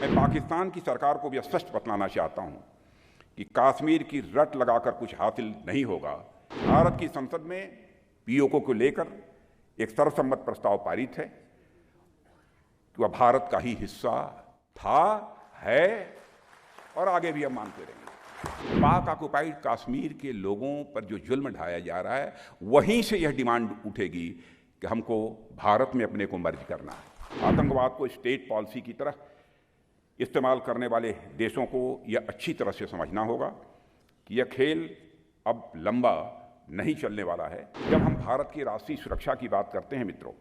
मैं पाकिस्तान की सरकार को भी स्पष्ट बतलाना चाहता हूं कि कश्मीर की रट लगाकर कुछ हासिल नहीं होगा। भारत की संसद में पीओके को लेकर एक सर्वसम्मत प्रस्ताव पारित है कि वह भारत का ही हिस्सा था, है और आगे भी हम मानते रहेंगे। पाक ऑक्युपाइड कश्मीर के लोगों पर जो जुल्म ढाया जा रहा है, वहीं से यह डिमांड उठेगी कि हमको भारत में अपने को मर्ज करना है। आतंकवाद को स्टेट पॉलिसी की तरह इस्तेमाल करने वाले देशों को यह अच्छी तरह से समझना होगा कि यह खेल अब लंबा नहीं चलने वाला है। जब हम भारत की राष्ट्रीय सुरक्षा की बात करते हैं मित्रों,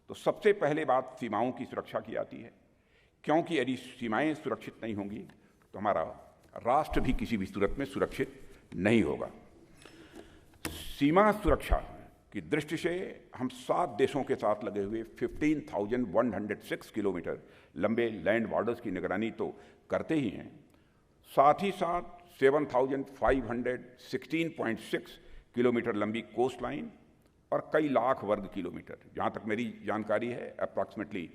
तो सबसे पहले बात सीमाओं की सुरक्षा की आती है, क्योंकि यदि सीमाएं सुरक्षित नहीं होंगी तो हमारा राष्ट्र भी किसी भी सूरत में सुरक्षित नहीं होगा। सीमा सुरक्षा की दृष्टि से हम 7 देशों के साथ लगे हुए 15,106 किलोमीटर लंबे लैंड बॉर्डर्स की निगरानी तो करते ही हैं, साथ ही साथ 7,516.6 किलोमीटर लंबी कोस्ट लाइन और कई लाख वर्ग किलोमीटर, जहाँ तक मेरी जानकारी है अप्रॉक्सीमेटली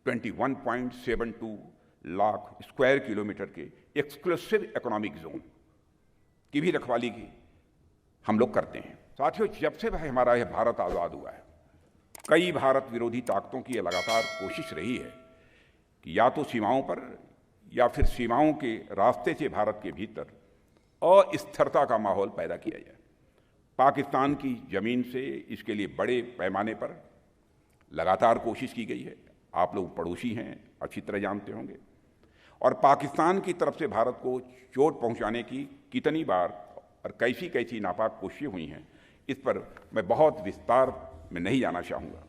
21.72 लाख स्क्वायर किलोमीटर के एक्सक्लूसिव इकोनॉमिक जोन की भी रखवाली की हम लोग करते हैं। साथियों, जब से भाई हमारा यह भारत आज़ाद हुआ है, कई भारत विरोधी ताकतों की लगातार कोशिश रही है कि या तो सीमाओं पर या फिर सीमाओं के रास्ते से भारत के भीतर अस्थिरता का माहौल पैदा किया जाए। पाकिस्तान की ज़मीन से इसके लिए बड़े पैमाने पर लगातार कोशिश की गई है। आप लोग पड़ोसी हैं, अच्छी तरह जानते होंगे। और पाकिस्तान की तरफ से भारत को चोट पहुंचाने की कितनी बार और कैसी कैसी नापाक कोशिशें हुई हैं, इस पर मैं बहुत विस्तार में नहीं जाना चाहूँगा।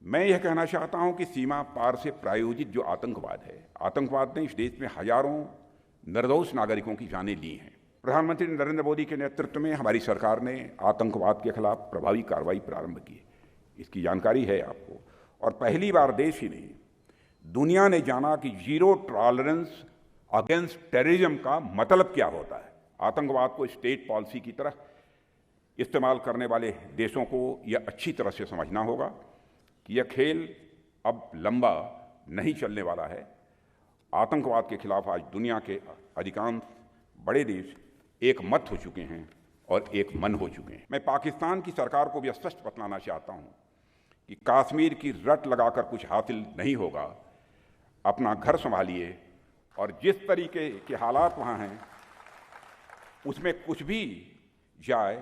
मैं यह कहना चाहता हूं कि सीमा पार से प्रायोजित जो आतंकवाद है, आतंकवाद ने इस देश में हजारों निर्दोष नागरिकों की जानें ली हैं। प्रधानमंत्री नरेंद्र मोदी के नेतृत्व में हमारी सरकार ने आतंकवाद के खिलाफ प्रभावी कार्रवाई प्रारंभ की, इसकी जानकारी है आपको। और पहली बार देश ही नहीं, दुनिया ने जाना कि जीरो टॉलरेंस अगेंस्ट टेररिज्म का मतलब क्या होता है। आतंकवाद को स्टेट पॉलिसी की तरह इस्तेमाल करने वाले देशों को यह अच्छी तरह से समझना होगा कि यह खेल अब लंबा नहीं चलने वाला है। आतंकवाद के खिलाफ आज दुनिया के अधिकांश बड़े देश एक मत हो चुके हैं और एक मन हो चुके हैं। मैं पाकिस्तान की सरकार को भी स्पष्ट बतलाना चाहता हूं कि कश्मीर की रट लगाकर कुछ हासिल नहीं होगा। अपना घर संभालिए और जिस तरीके के हालात वहाँ हैं उसमें कुछ भी जाए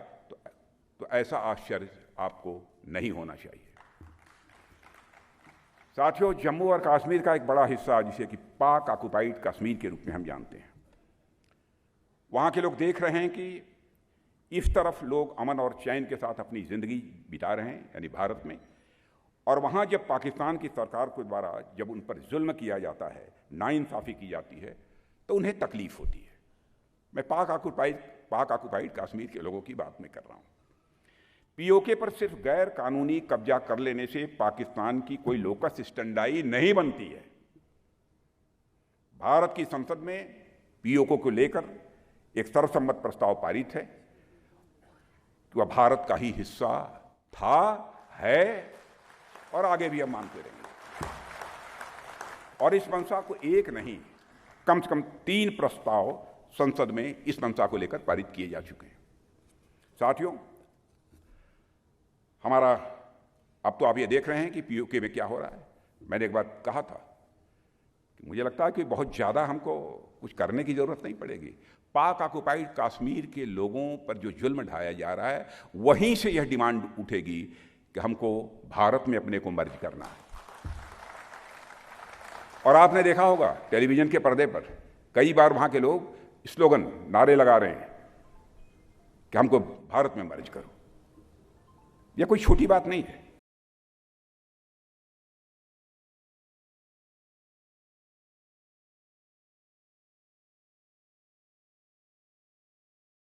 तो ऐसा आश्चर्य आपको नहीं होना चाहिए। साथियों, जम्मू और कश्मीर का एक बड़ा हिस्सा जिसे कि पाक ऑक्युपाइड कश्मीर के रूप में हम जानते हैं, वहाँ के लोग देख रहे हैं कि इस तरफ लोग अमन और चैन के साथ अपनी ज़िंदगी बिता रहे हैं, यानी भारत में, और वहाँ जब पाकिस्तान की सरकार के द्वारा जब उन पर जुल्म किया जाता है, नाइंसाफ़ी की जाती है, तो उन्हें तकलीफ होती है। मैं पाक ऑक्युपाइड कश्मीर के लोगों की बात में कर रहा हूँ। पीओके पर सिर्फ गैर कानूनी कब्जा कर लेने से पाकिस्तान की कोई लोकस स्टैंडाई नहीं बनती है। भारत की संसद में पीओके को लेकर एक सर्वसम्मत प्रस्ताव पारित है कि वह भारत का ही हिस्सा था, है और आगे भी हम मानते रहेंगे। और इस मंशा को एक नहीं, कम से कम 3 प्रस्ताव संसद में इस मंशा को लेकर पारित किए जा चुके हैं। साथियों, हमारा अब तो आप ये देख रहे हैं कि पीओके में क्या हो रहा है। मैंने एक बात कहा था कि मुझे लगता है कि बहुत ज़्यादा हमको कुछ करने की ज़रूरत नहीं पड़ेगी। पाक ऑक्युपाइड कश्मीर के लोगों पर जो जुल्म ढाया जा रहा है, वहीं से यह डिमांड उठेगी कि हमको भारत में अपने को मर्ज करना है। और आपने देखा होगा टेलीविज़न के पर्दे पर कई बार वहाँ के लोग स्लोगन, नारे लगा रहे हैं कि हमको भारत में मर्ज करो। यह कोई छोटी बात नहीं है।